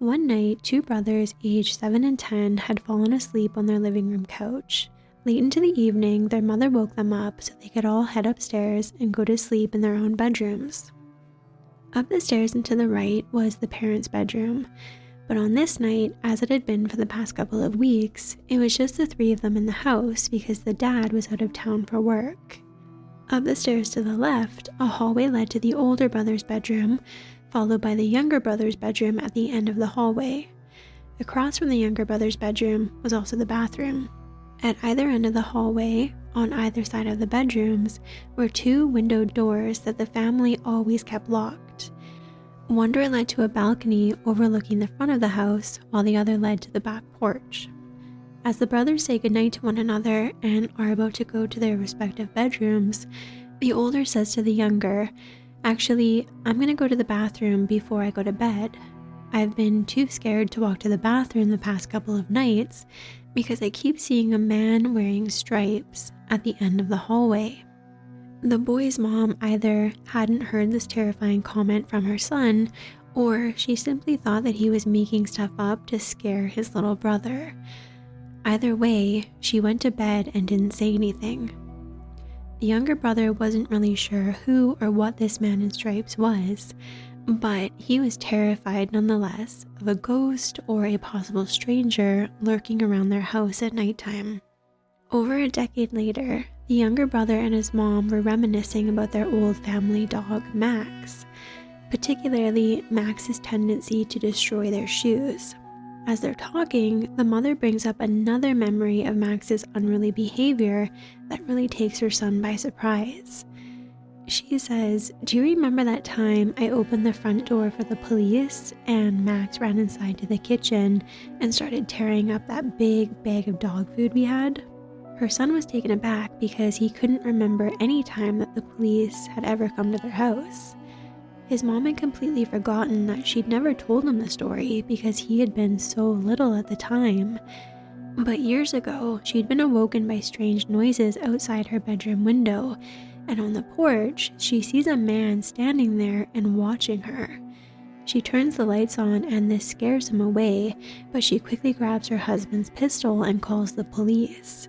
One night, two brothers aged 7 and 10 had fallen asleep on their living room couch. Late into the evening, their mother woke them up so they could all head upstairs and go to sleep in their own bedrooms. Up the stairs and to the right was the parents' bedroom, but on this night, as it had been for the past couple of weeks, it was just the three of them in the house because the dad was out of town for work. Up the stairs to the left, a hallway led to the older brother's bedroom, followed by the younger brother's bedroom at the end of the hallway. Across from the younger brother's bedroom was also the bathroom. At either end of the hallway, on either side of the bedrooms, were two windowed doors that the family always kept locked. One door led to a balcony overlooking the front of the house, while the other led to the back porch. As the brothers say goodnight to one another and are about to go to their respective bedrooms, the older says to the younger, "Actually, I'm gonna go to the bathroom before I go to bed. I've been too scared to walk to the bathroom the past couple of nights because I keep seeing a man wearing stripes at the end of the hallway." The boy's mom either hadn't heard this terrifying comment from her son, or she simply thought that he was making stuff up to scare his little brother. Either way, she went to bed and didn't say anything. The younger brother wasn't really sure who or what this man in stripes was, but he was terrified nonetheless of a ghost or a possible stranger lurking around their house at nighttime. Over a decade later, the younger brother and his mom were reminiscing about their old family dog, Max, particularly Max's tendency to destroy their shoes. As they're talking, the mother brings up another memory of Max's unruly behavior that really takes her son by surprise. She says, "Do you remember that time I opened the front door for the police and Max ran inside to the kitchen and started tearing up that big bag of dog food we had?" Her son was taken aback because he couldn't remember any time that the police had ever come to their house. His mom had completely forgotten that she'd never told him the story because he had been so little at the time. But years ago, she'd been awoken by strange noises outside her bedroom window, and on the porch, she sees a man standing there and watching her. She turns the lights on and this scares him away, but she quickly grabs her husband's pistol and calls the police.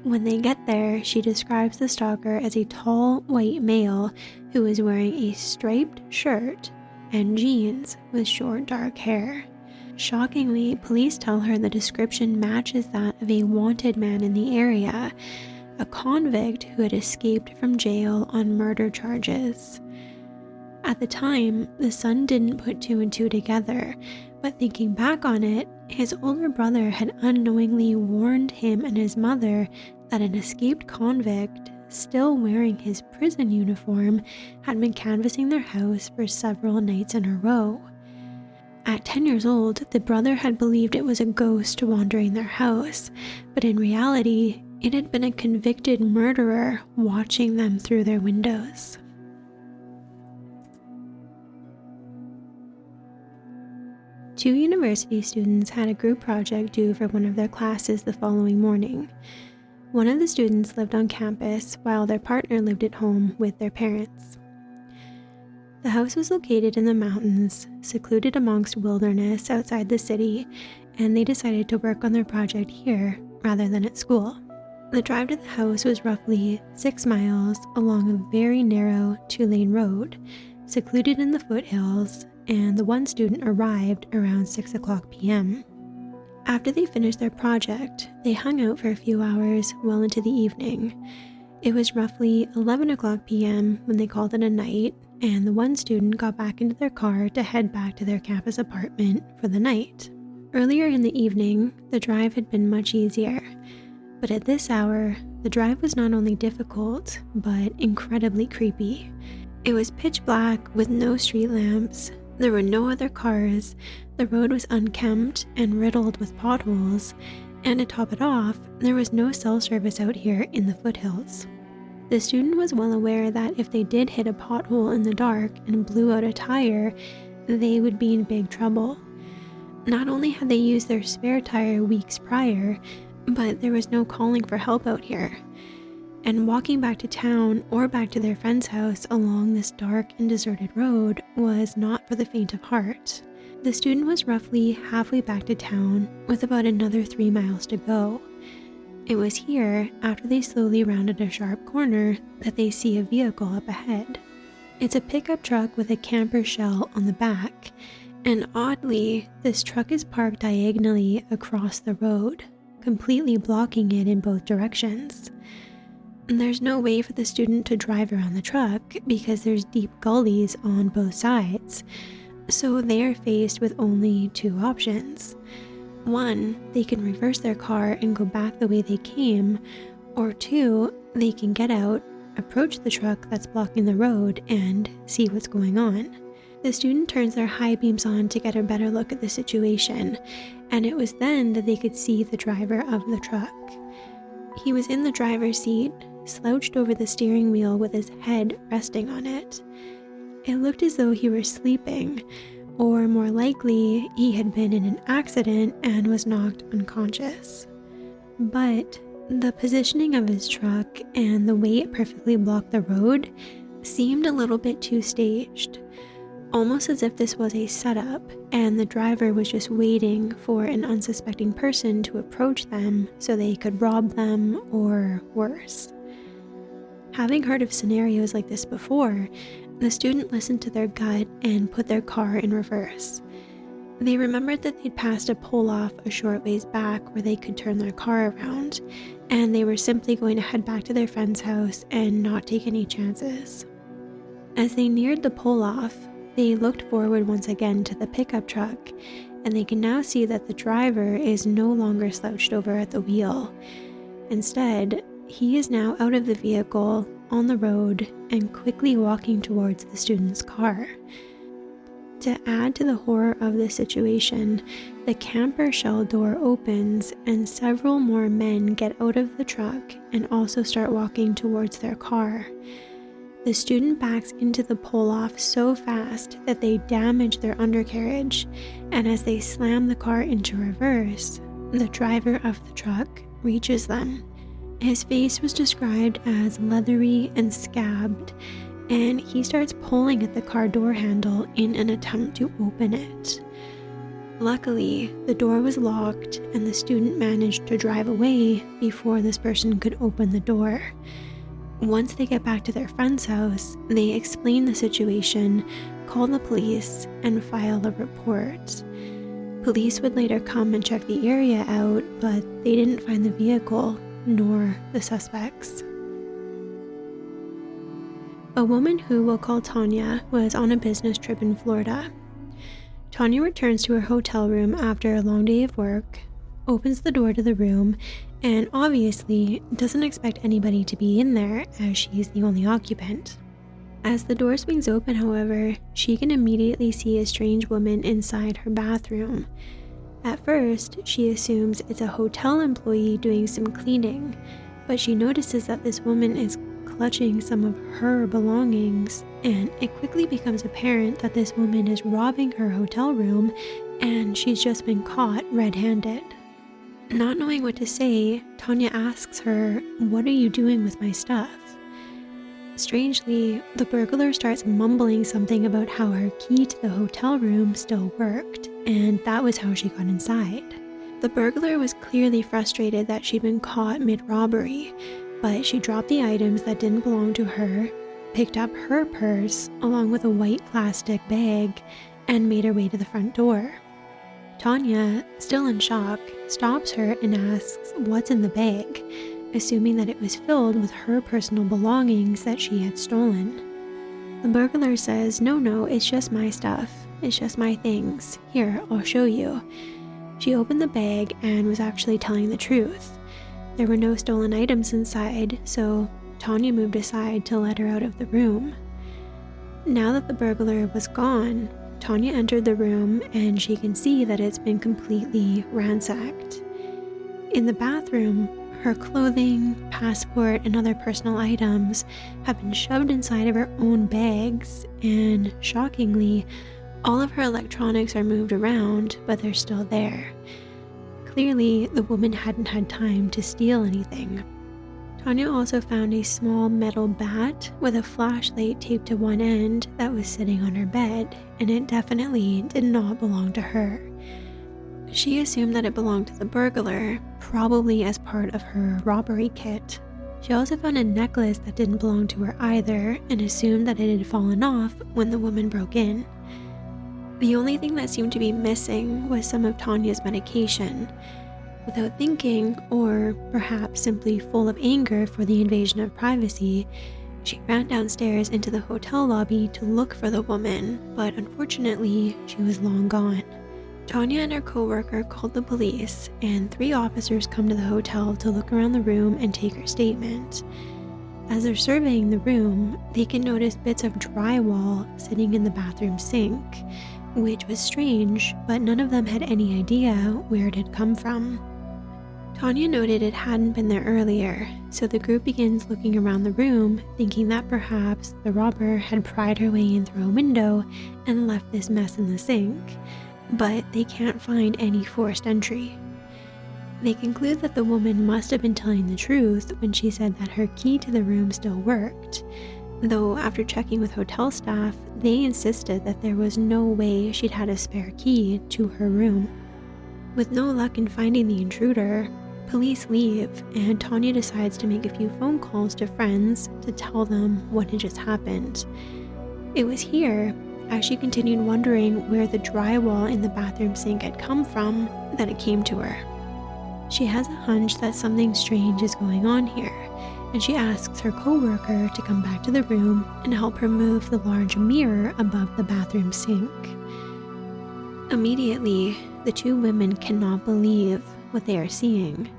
When they get there, she describes the stalker as a tall, white male who is wearing a striped shirt and jeans with short, dark hair. Shockingly, police tell her the description matches that of a wanted man in the area, a convict who had escaped from jail on murder charges. At the time, the son didn't put two and two together, but thinking back on it, his older brother had unknowingly warned him and his mother that an escaped convict, still wearing his prison uniform, had been canvassing their house for several nights in a row. At 10 years old, the brother had believed it was a ghost wandering their house, but in reality, it had been a convicted murderer watching them through their windows. Two university students had a group project due for one of their classes the following morning. One of the students lived on campus while their partner lived at home with their parents. The house was located in the mountains, secluded amongst wilderness outside the city, and they decided to work on their project here rather than at school. The drive to the house was roughly 6 miles along a very narrow 2-lane road, secluded in the foothills, and the one student arrived around 6 o'clock p.m. After they finished their project, they hung out for a few hours well into the evening. It was roughly 11 o'clock p.m. when they called it a night, and the one student got back into their car to head back to their campus apartment for the night. Earlier in the evening, the drive had been much easier, but at this hour, the drive was not only difficult, but incredibly creepy. It was pitch black with no street lamps. There were no other cars, the road was unkempt and riddled with potholes, and to top it off, there was no cell service out here in the foothills. The student was well aware that if they did hit a pothole in the dark and blew out a tire, they would be in big trouble. Not only had they used their spare tire weeks prior, but there was no calling for help out here. And walking back to town or back to their friend's house along this dark and deserted road was not for the faint of heart. The student was roughly halfway back to town with about another 3 miles to go. It was here, after they slowly rounded a sharp corner, that they see a vehicle up ahead. It's a pickup truck with a camper shell on the back, and oddly, this truck is parked diagonally across the road, completely blocking it in both directions. There's no way for the student to drive around the truck because there's deep gullies on both sides, so they are faced with only 2 options. 1, they can reverse their car and go back the way they came, or 2, they can get out, approach the truck that's blocking the road, and see what's going on. The student turns their high beams on to get a better look at the situation, and it was then that they could see the driver of the truck. He was in the driver's seat, slouched over the steering wheel with his head resting on it. It looked as though he were sleeping, or more likely, he had been in an accident and was knocked unconscious. But the positioning of his truck and the way it perfectly blocked the road seemed a little bit too staged, almost as if this was a setup and the driver was just waiting for an unsuspecting person to approach them so they could rob them or worse. Having heard of scenarios like this before, the student listened to their gut and put their car in reverse. They remembered that they'd passed a pull-off a short ways back where they could turn their car around, and they were simply going to head back to their friend's house and not take any chances. As they neared the pull-off, they looked forward once again to the pickup truck, and they can now see that the driver is no longer slouched over at the wheel. Instead, he is now out of the vehicle, on the road, and quickly walking towards the student's car. To add to the horror of the situation, the camper shell door opens and several more men get out of the truck and also start walking towards their car. The student backs into the pull-off so fast that they damage their undercarriage, and as they slam the car into reverse, the driver of the truck reaches them. His face was described as leathery and scabbed, and he starts pulling at the car door handle in an attempt to open it. Luckily, the door was locked and the student managed to drive away before this person could open the door. Once they get back to their friend's house, they explain the situation, call the police, and file a report. Police would later come and check the area out, but they didn't find the vehicle nor the suspects. A woman who we'll call Tanya was on a business trip in Florida. Tanya returns to her hotel room after a long day of work, opens the door to the room, and obviously doesn't expect anybody to be in there as she is the only occupant. As the door swings open, however, she can immediately see a strange woman inside her bathroom. At first, she assumes it's a hotel employee doing some cleaning, but she notices that this woman is clutching some of her belongings, and it quickly becomes apparent that this woman is robbing her hotel room and she's just been caught red-handed. Not knowing what to say, Tanya asks her, "What are you doing with my stuff?" Strangely, the burglar starts mumbling something about how her key to the hotel room still worked, and that was how she got inside. The burglar was clearly frustrated that she'd been caught mid-robbery, but she dropped the items that didn't belong to her, picked up her purse along with a white plastic bag, and made her way to the front door. Tanya, still in shock, stops her and asks what's in the bag, assuming that it was filled with her personal belongings that she had stolen. The burglar says, No, it's just my stuff. It's just my things. Here, I'll show you." She opened the bag and was actually telling the truth. There were no stolen items inside, so Tanya moved aside to let her out of the room. Now that the burglar was gone, Tanya entered the room and she can see that it's been completely ransacked. In the bathroom, her clothing, passport, and other personal items have been shoved inside of her own bags, and shockingly, all of her electronics are moved around, but they're still there. Clearly, the woman hadn't had time to steal anything. Tanya also found a small metal bat with a flashlight taped to one end that was sitting on her bed, and it definitely did not belong to her. She assumed that it belonged to the burglar, probably as part of her robbery kit. She also found a necklace that didn't belong to her either, and assumed that it had fallen off when the woman broke in. The only thing that seemed to be missing was some of Tanya's medication. Without thinking, or perhaps simply full of anger for the invasion of privacy, she ran downstairs into the hotel lobby to look for the woman, but unfortunately, she was long gone. Tanya and her co-worker called the police, and 3 officers come to the hotel to look around the room and take her statement. As they're surveying the room, they can notice bits of drywall sitting in the bathroom sink, which was strange, but none of them had any idea where it had come from. Tanya noted it hadn't been there earlier, so the group begins looking around the room, thinking that perhaps the robber had pried her way in through a window and left this mess in the sink, but they can't find any forced entry. They conclude that the woman must have been telling the truth when she said that her key to the room still worked, though after checking with hotel staff, they insisted that there was no way she'd had a spare key to her room. With no luck in finding the intruder, police leave, and Tanya decides to make a few phone calls to friends to tell them what had just happened. It was here, as she continued wondering where the drywall in the bathroom sink had come from, that it came to her. She has a hunch that something strange is going on here, and she asks her co-worker to come back to the room and help her move the large mirror above the bathroom sink. Immediately, the 2 women cannot believe what they are seeing.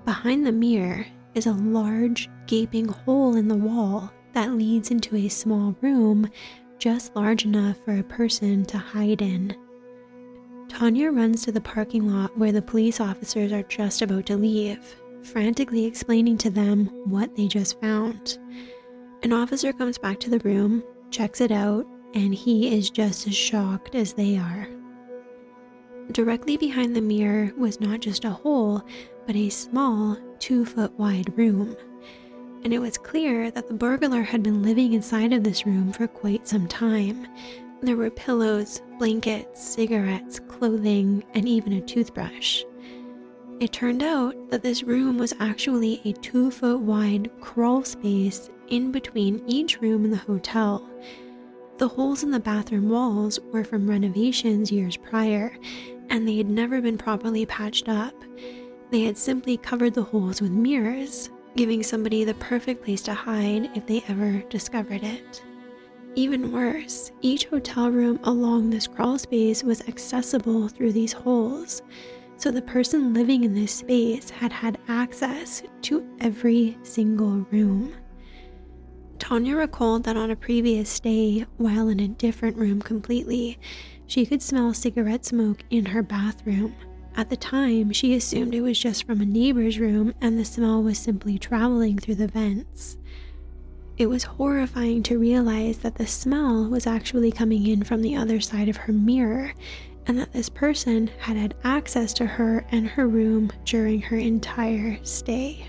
Behind the mirror is a large, gaping hole in the wall that leads into a small room just large enough for a person to hide in. Tanya runs to the parking lot where the police officers are just about to leave, frantically explaining to them what they just found. An officer comes back to the room, checks it out, and he is just as shocked as they are. Directly behind the mirror was not just a hole, but a small 2-foot wide room. And it was clear that the burglar had been living inside of this room for quite some time. There were pillows, blankets, cigarettes, clothing, and even a toothbrush. It turned out that this room was actually a 2-foot wide crawl space in between each room in the hotel. The holes in the bathroom walls were from renovations years prior, and they had never been properly patched up. They had simply covered the holes with mirrors, giving somebody the perfect place to hide if they ever discovered it. Even worse, each hotel room along this crawl space was accessible through these holes, so the person living in this space had had access to every single room. Tanya recalled that on a previous stay, while in a different room completely, she could smell cigarette smoke in her bathroom. At the time, she assumed it was just from a neighbor's room and the smell was simply traveling through the vents. It was horrifying to realize that the smell was actually coming in from the other side of her mirror, and that this person had had access to her and her room during her entire stay.